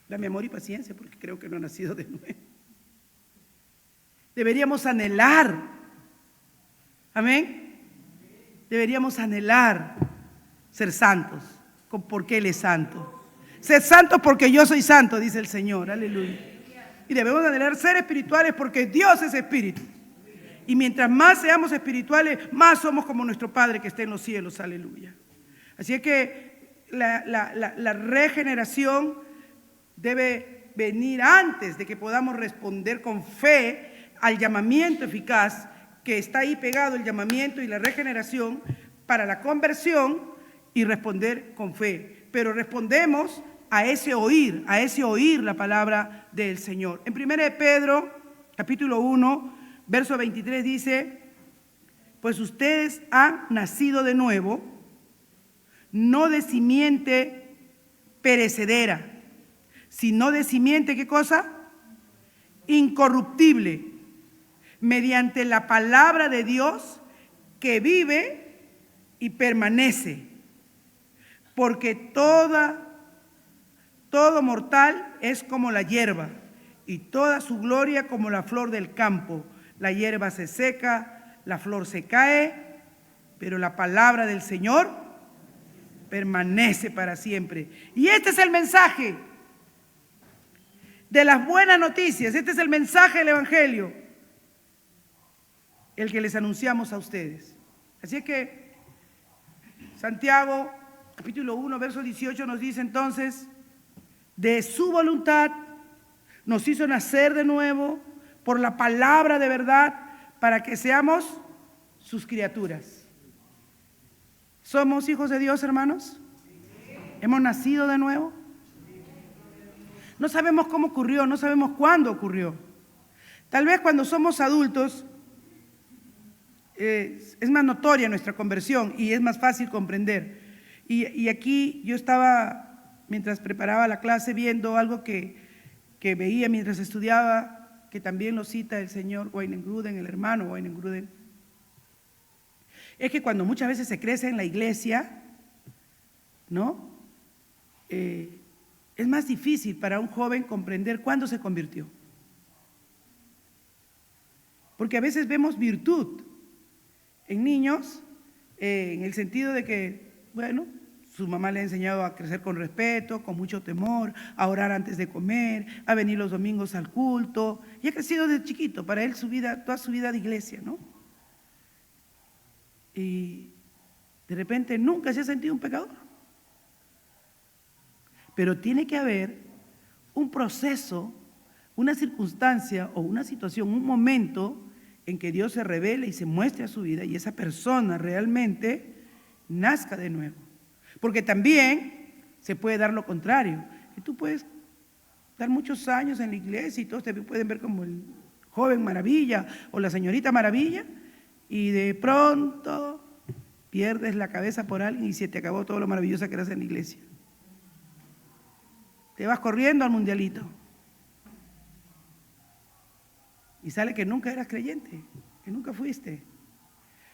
dame amor y paciencia, porque creo que no ha nacido de nuevo. Deberíamos anhelar, amén, deberíamos anhelar ser santos, porque Él es santo. Ser santos porque yo soy santo, dice el Señor, aleluya. Y debemos anhelar ser espirituales porque Dios es espíritu. Y mientras más seamos espirituales, más somos como nuestro Padre que está en los cielos, aleluya. Así es que la regeneración debe venir antes de que podamos responder con fe al llamamiento eficaz, que está ahí pegado el llamamiento y la regeneración para la conversión, y responder con fe. Pero respondemos a ese oír la palabra del Señor. En 1 Pedro, capítulo 1, verso 23 dice: pues ustedes han nacido de nuevo, no de simiente perecedera, sino de simiente, ¿qué cosa? Incorruptible, mediante la palabra de Dios que vive y permanece. Porque todo mortal es como la hierba, y toda su gloria como la flor del campo. La hierba se seca, la flor se cae, pero la palabra del Señor permanece para siempre. Y este es el mensaje de las buenas noticias, este es el mensaje del Evangelio, el que les anunciamos a ustedes. Así es que Santiago, capítulo 1, verso 18 nos dice entonces: de su voluntad nos hizo nacer de nuevo por la palabra de verdad, para que seamos sus criaturas. ¿Somos hijos de Dios, hermanos? ¿Hemos nacido de nuevo? No sabemos cómo ocurrió, no sabemos cuándo ocurrió. Tal vez cuando somos adultos es más notoria nuestra conversión y es más fácil comprender. Y aquí yo estaba, mientras preparaba la clase, viendo algo que veía mientras estudiaba, que también lo cita el señor Weinegruden, el hermano Weinegruden. Es que cuando muchas veces se crece en la iglesia, ¿no? Es más difícil para un joven comprender cuándo se convirtió. Porque a veces vemos virtud en niños, en el sentido de que, bueno, su mamá le ha enseñado a crecer con respeto, con mucho temor, a orar antes de comer, a venir los domingos al culto, y ha crecido desde chiquito, para él toda su vida de iglesia, ¿no? Y de repente nunca se ha sentido un pecador. Pero tiene que haber un proceso, una circunstancia o una situación, un momento en que Dios se revele y se muestre a su vida y esa persona realmente nazca de nuevo. Porque también se puede dar lo contrario, que tú puedes dar muchos años en la iglesia y todos te pueden ver como el joven maravilla o la señorita maravilla, y de pronto pierdes la cabeza por alguien y se te acabó todo lo maravillosa que eras en la iglesia. Te vas corriendo al mundialito y sale que nunca eras creyente, que nunca fuiste.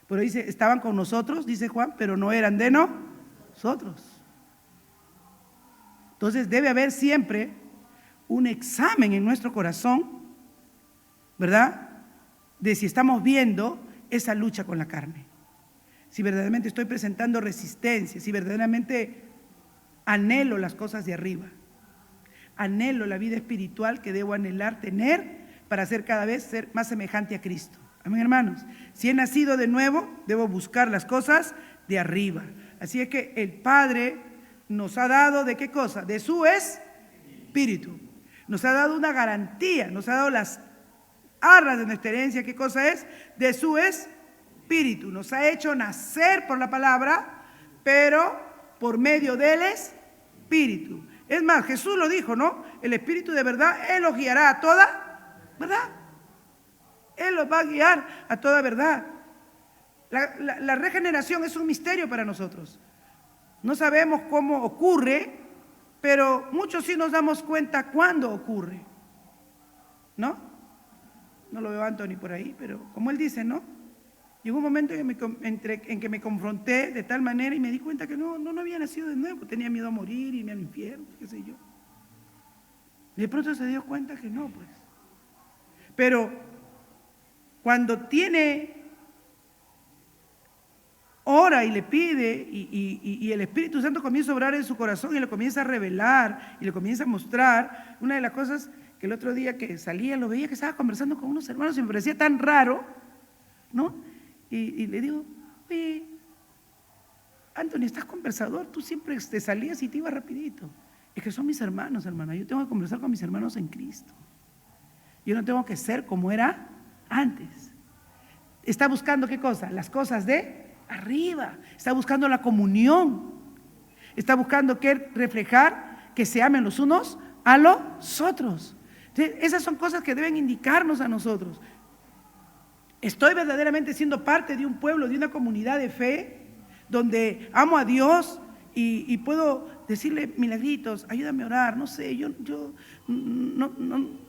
Pero dice, estaban con nosotros, dice Juan, pero no eran de nosotros. Entonces debe haber siempre un examen en nuestro corazón, ¿verdad? De si estamos viendo esa lucha con la carne. Si verdaderamente estoy presentando resistencia, si verdaderamente anhelo las cosas de arriba, anhelo la vida espiritual que debo anhelar tener para ser cada vez más semejante a Cristo. Amén, hermanos. Si he nacido de nuevo, debo buscar las cosas de arriba. Así es que el Padre nos ha dado ¿de qué cosa? De su espíritu. Nos ha dado una garantía, nos ha dado las arras de nuestra herencia. ¿Qué cosa es? De su espíritu. Nos ha hecho nacer por la palabra, pero por medio del espíritu. Es más, Jesús lo dijo, ¿no? El espíritu de verdad, Él los guiará a toda verdad. Él los va a guiar a toda verdad. La regeneración es un misterio para nosotros. No sabemos cómo ocurre, pero muchos sí nos damos cuenta cuándo ocurre, ¿no? No lo veo a Anthony por ahí, pero como él dice, ¿no? Llegó un momento en que me confronté de tal manera y me di cuenta que no había nacido de nuevo. Tenía miedo a morir, irme al infierno, qué sé yo. Y de pronto se dio cuenta que no, pues. Pero cuando ora y le pide y el Espíritu Santo comienza a obrar en su corazón y le comienza a revelar y le comienza a mostrar, una de las cosas que el otro día que salía lo veía que estaba conversando con unos hermanos y me parecía tan raro, ¿no? Y le digo, oye, Anthony, estás conversador, tú siempre te salías y te ibas rapidito. Es que son mis hermanos, hermana, yo tengo que conversar con mis hermanos en Cristo. Yo no tengo que ser como era antes. Está buscando ¿qué cosa? Las cosas de arriba, está buscando la comunión, está buscando que reflejar que se amen los unos a los otros. Entonces, esas son cosas que deben indicarnos a nosotros. Estoy verdaderamente siendo parte de un pueblo, de una comunidad de fe, donde amo a Dios y puedo decirle milagritos, ayúdame a orar, no sé, yo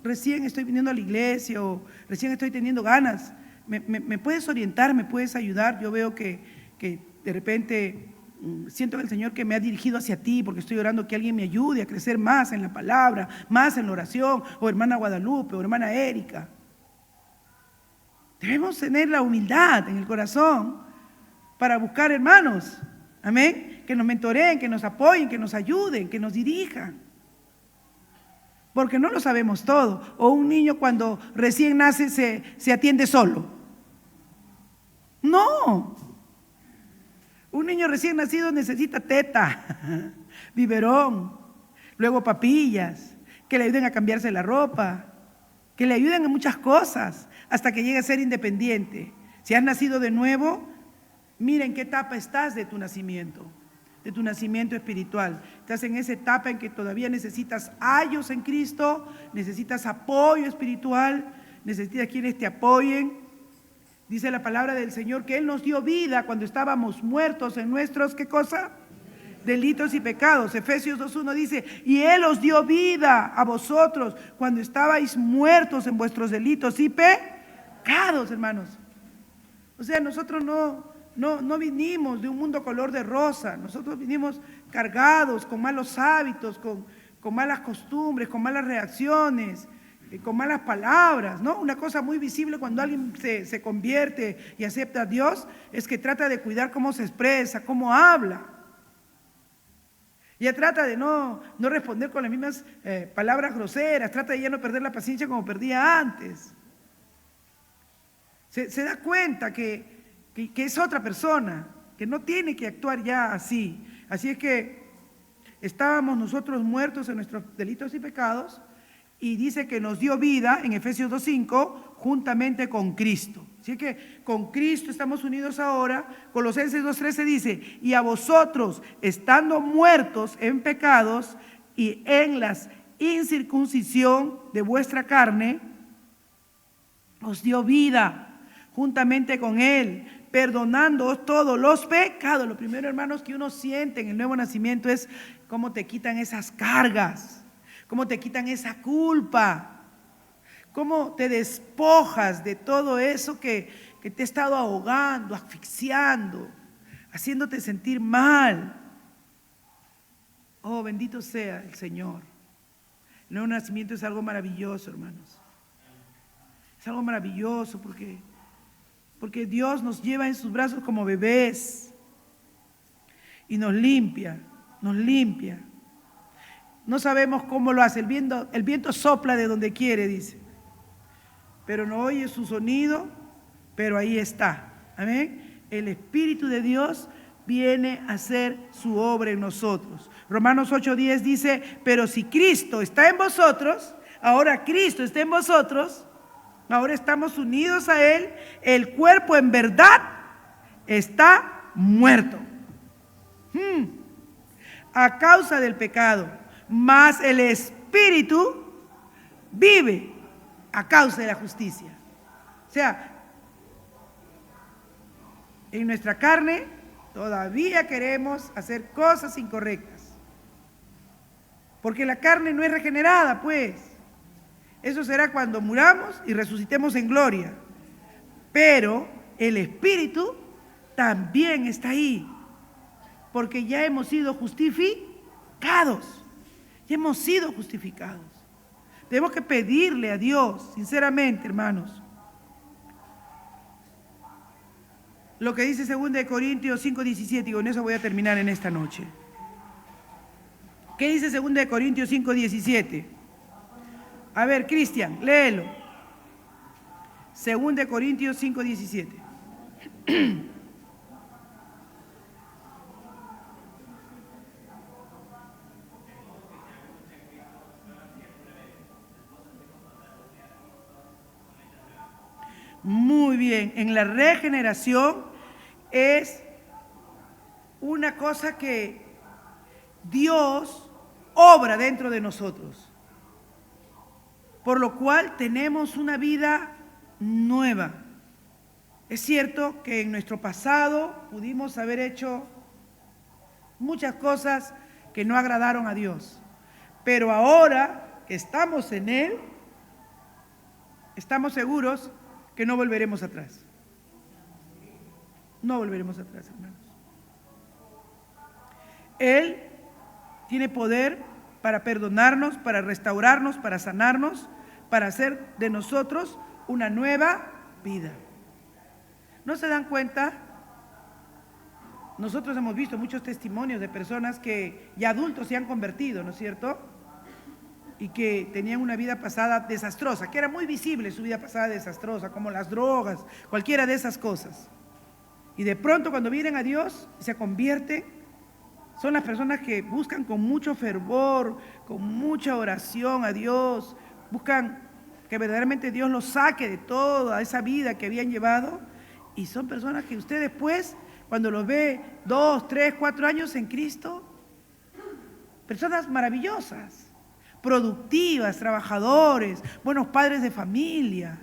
recién estoy viniendo a la iglesia o recién estoy teniendo ganas. ¿Me puedes orientar, me puedes ayudar? Yo veo que de repente siento que el Señor que me ha dirigido hacia ti porque estoy orando que alguien me ayude a crecer más en la palabra, más en la oración, o hermana Guadalupe, o hermana Erika. Debemos tener la humildad en el corazón para buscar hermanos, amén, que nos mentoreen, que nos apoyen, que nos ayuden, que nos dirijan. Porque no lo sabemos todo. O un niño cuando recién nace se atiende solo. No. Un niño recién nacido necesita teta, biberón, luego papillas, que le ayuden a cambiarse la ropa, que le ayuden en muchas cosas hasta que llegue a ser independiente. Si has nacido de nuevo, mira en qué etapa estás de tu nacimiento espiritual. Estás en esa etapa en que todavía necesitas ayos en Cristo, necesitas apoyo espiritual, necesitas quienes te apoyen. Dice la palabra del Señor que Él nos dio vida cuando estábamos muertos en nuestros, ¿qué cosa? Delitos y pecados. Efesios 2:1 dice, y Él os dio vida a vosotros cuando estabais muertos en vuestros delitos y pecados, hermanos. O sea, nosotros no vinimos de un mundo color de rosa, nosotros vinimos cargados con malos hábitos, con malas costumbres, con malas reacciones, con malas palabras, ¿no? Una cosa muy visible cuando alguien se convierte y acepta a Dios es que trata de cuidar cómo se expresa, cómo habla. Ya trata de no responder con las mismas palabras groseras, trata de ya no perder la paciencia como perdía antes. Se da cuenta que es otra persona, que no tiene que actuar ya así. Así es que estábamos nosotros muertos en nuestros delitos y pecados y dice que nos dio vida en Efesios 2:5 juntamente con Cristo. Así que con Cristo estamos unidos ahora. Colosenses 2:13 dice, y a vosotros estando muertos en pecados y en la incircuncisión de vuestra carne, os dio vida juntamente con Él, perdonándoos todos los pecados. Lo primero, hermanos, que uno siente en el nuevo nacimiento es cómo te quitan esas cargas, cómo te quitan esa culpa, cómo te despojas de todo eso que te ha estado ahogando, asfixiando, haciéndote sentir mal. Oh, bendito sea el Señor. El nuevo nacimiento es algo maravilloso, hermanos. Es algo maravilloso porque Dios nos lleva en sus brazos como bebés y nos limpia, nos limpia. No sabemos cómo lo hace. El viento sopla de donde quiere, dice. Pero no oye su sonido, pero ahí está. Amén. El Espíritu de Dios viene a hacer su obra en nosotros. Romanos 8:10 dice, pero si Cristo está en vosotros, ahora Cristo está en vosotros, ahora estamos unidos a Él, el cuerpo en verdad está muerto. A causa del pecado, mas el Espíritu vive a causa de la justicia. O sea, en nuestra carne todavía queremos hacer cosas incorrectas. Porque la carne no es regenerada, pues. Eso será cuando muramos y resucitemos en gloria. Pero el Espíritu también está ahí. Porque ya hemos sido justificados. Ya hemos sido justificados. Tenemos que pedirle a Dios, sinceramente, hermanos. Lo que dice 2 Corintios 5:17, y con eso voy a terminar en esta noche. ¿Qué dice 2 Corintios 5:17? A ver, Cristian, léelo. 2 Corintios 5:17. Muy bien, en la regeneración es una cosa que Dios obra dentro de nosotros, por lo cual tenemos una vida nueva. Es cierto que en nuestro pasado pudimos haber hecho muchas cosas que no agradaron a Dios, pero ahora que estamos en Él, estamos seguros que no volveremos atrás. No volveremos atrás, hermanos. Él tiene poder para perdonarnos, para restaurarnos, para sanarnos, para hacer de nosotros una nueva vida. ¿No se dan cuenta? Nosotros hemos visto muchos testimonios de personas que ya adultos se han convertido, ¿no es cierto? Y que tenían una vida pasada desastrosa, que era muy visible su vida pasada desastrosa, como las drogas, cualquiera de esas cosas. Y de pronto cuando vienen a Dios, se convierten, son las personas que buscan con mucho fervor, con mucha oración a Dios, buscan que verdaderamente Dios los saque de toda esa vida que habían llevado, y son personas que usted después, cuando los ve 2, 3, 4 años en Cristo, personas maravillosas, productivas, trabajadores, buenos padres de familia.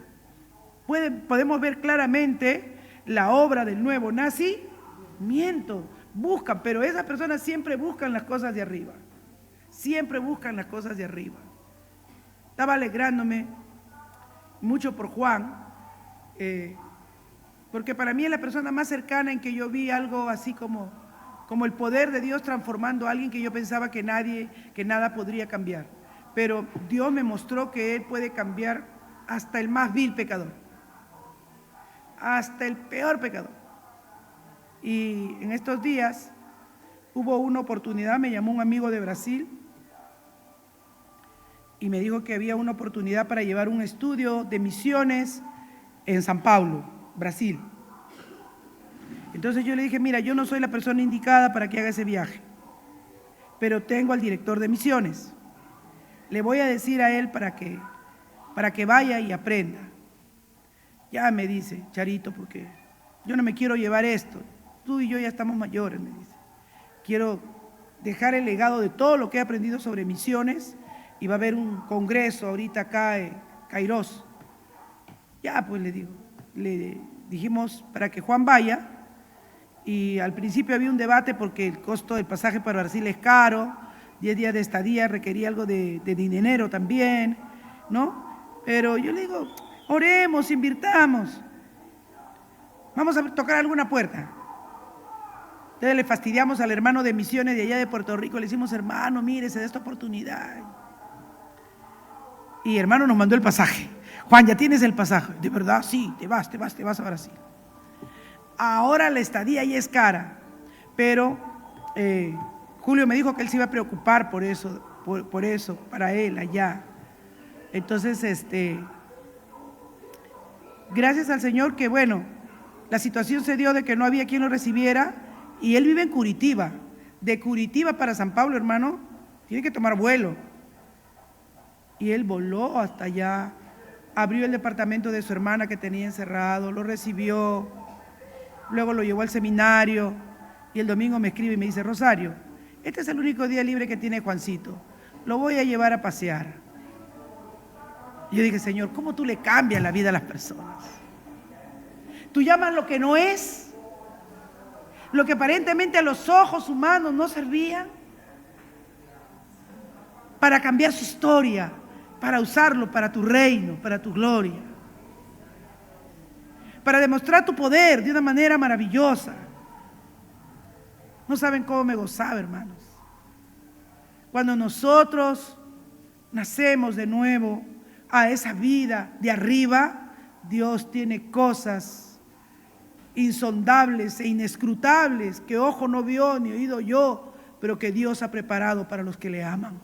Podemos ver claramente la obra del nuevo nacimiento. Buscan, pero esas personas siempre buscan las cosas de arriba. Siempre buscan las cosas de arriba. Estaba alegrándome mucho por Juan, porque para mí es la persona más cercana en que yo vi algo así como el poder de Dios transformando a alguien que yo pensaba que nada podría cambiar. Pero Dios me mostró que Él puede cambiar hasta el más vil pecador, hasta el peor pecador. Y en estos días hubo una oportunidad, me llamó un amigo de Brasil y me dijo que había una oportunidad para llevar un estudio de misiones en São Paulo, Brasil. Entonces yo le dije, mira, yo no soy la persona indicada para que haga ese viaje, pero tengo al director de misiones. Le voy a decir a él para que vaya y aprenda. Ya me dice, Charito, porque yo no me quiero llevar esto. Tú y yo ya estamos mayores, me dice. Quiero dejar el legado de todo lo que he aprendido sobre misiones y va a haber un congreso ahorita acá en Kairos. Ya, pues le dijimos para que Juan vaya y al principio había un debate porque el costo del pasaje para Brasil es caro. 10 días de estadía requería algo de dinero también, ¿no? Pero yo le digo, oremos, invirtamos. Vamos a tocar alguna puerta. Entonces le fastidiamos al hermano de misiones de allá de Puerto Rico, le decimos: hermano, mire, se da esta oportunidad. Y hermano nos mandó el pasaje. Juan, ¿ya tienes el pasaje? De verdad, sí, te vas a Brasil. Ahora la estadía ya es cara, pero Julio me dijo que él se iba a preocupar por eso, para él allá. Entonces, gracias al Señor que, bueno, la situación se dio de que no había quien lo recibiera, y él vive en Curitiba. De Curitiba para San Pablo, hermano, tiene que tomar vuelo. Y él voló hasta allá, abrió el departamento de su hermana que tenía encerrado, lo recibió, luego lo llevó al seminario, y el domingo me escribe y me dice: Rosario, este es el único día libre que tiene Juancito, lo voy a llevar a pasear. Y yo dije: Señor, ¿cómo tú le cambias la vida a las personas? Tú llamas lo que no es, lo que aparentemente a los ojos humanos no servía, para cambiar su historia, para usarlo para tu reino, para tu gloria, para demostrar tu poder de una manera maravillosa. No saben cómo me gozaba, hermanos, cuando nosotros nacemos de nuevo a esa vida de arriba. Dios tiene cosas insondables e inescrutables que ojo no vio ni oído yo, pero que Dios ha preparado para los que le aman.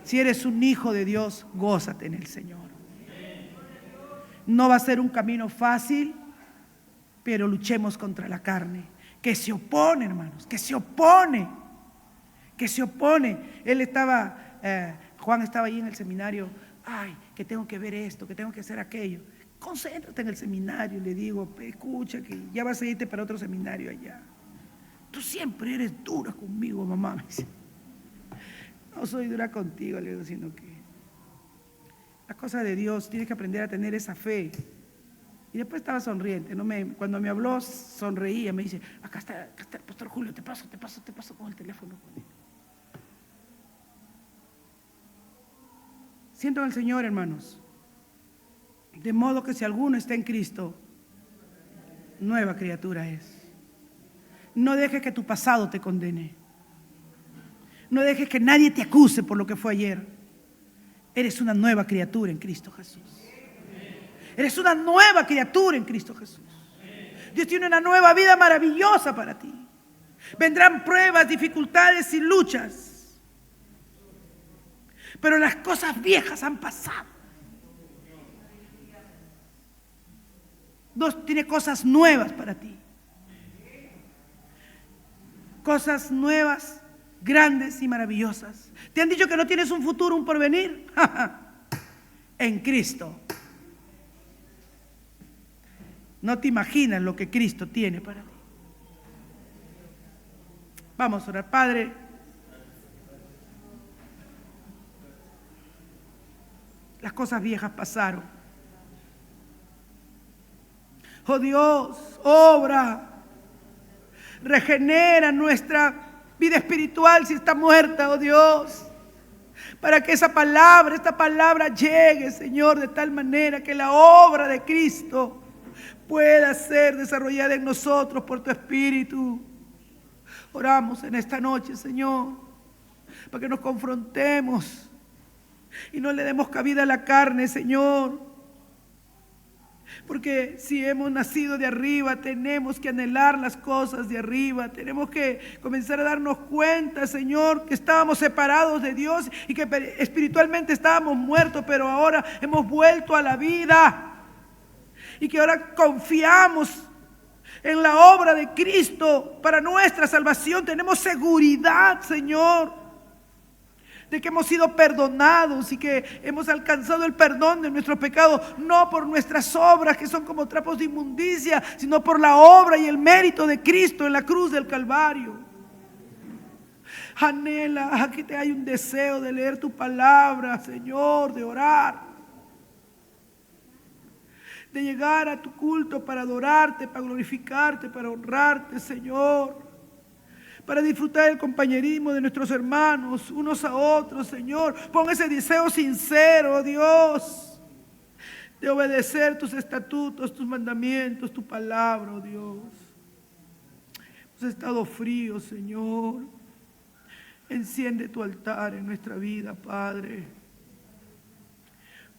Si eres un hijo de Dios, gózate en el Señor. No va a ser un camino fácil, pero luchemos contra la carne, que se opone, hermanos, que se opone. Juan estaba ahí en el seminario: ay, que tengo que ver esto, que tengo que hacer aquello. Concéntrate en el seminario, le digo: escucha, que ya vas a irte para otro seminario allá. Tú siempre eres dura conmigo, mamá, me dice. No soy dura contigo, le digo, sino que la cosa de Dios, tienes que aprender a tener esa fe. Y después estaba sonriente, cuando me habló sonreía, me dice: acá está el pastor Julio, te paso con el teléfono con él. Siento en el Señor, hermanos, de modo que si alguno está en Cristo, nueva criatura es. No dejes que tu pasado te condene. No dejes que nadie te acuse por lo que fue ayer. Eres una nueva criatura en Cristo Jesús. Eres una nueva criatura en Cristo Jesús. Dios tiene una nueva vida maravillosa para ti. Vendrán pruebas, dificultades y luchas, pero las cosas viejas han pasado. Dios tiene cosas nuevas para ti. Cosas nuevas, grandes y maravillosas. ¿Te han dicho que no tienes un futuro, un porvenir? En Cristo. No te imaginas lo que Cristo tiene para ti. Vamos a orar. Padre, las cosas viejas pasaron. Oh Dios, obra, regenera nuestra vida espiritual si está muerta, oh Dios, para que esta palabra llegue, Señor, de tal manera que la obra de Cristo pueda ser desarrollada en nosotros por tu Espíritu. Oramos en esta noche, Señor, para que nos confrontemos y no le demos cabida a la carne, Señor. Porque si hemos nacido de arriba, tenemos que anhelar las cosas de arriba. Tenemos que comenzar a darnos cuenta, Señor, que estábamos separados de Dios y que espiritualmente estábamos muertos, pero ahora hemos vuelto a la vida. Y que ahora confiamos en la obra de Cristo para nuestra salvación. Tenemos seguridad, Señor, de que hemos sido perdonados y que hemos alcanzado el perdón de nuestros pecados, no por nuestras obras que son como trapos de inmundicia, sino por la obra y el mérito de Cristo en la cruz del Calvario. Anhela que te hay un deseo de leer tu palabra, Señor, de orar, de llegar a tu culto para adorarte, para glorificarte, para honrarte, Señor, para disfrutar el compañerismo de nuestros hermanos, unos a otros, Señor. Pon ese deseo sincero, Dios, de obedecer tus estatutos, tus mandamientos, tu palabra, oh Dios. Vamos hemos estado fríos, Señor. Enciende tu altar en nuestra vida, Padre.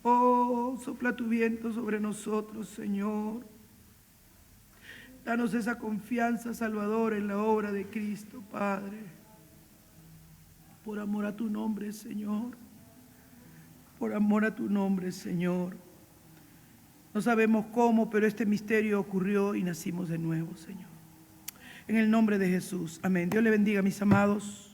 Oh, sopla tu viento sobre nosotros, Señor. Danos esa confianza, Salvador, en la obra de Cristo, Padre. Por amor a tu nombre, Señor. Por amor a tu nombre, Señor. No sabemos cómo, pero este misterio ocurrió y nacimos de nuevo, Señor. En el nombre de Jesús. Amén. Dios le bendiga, mis amados.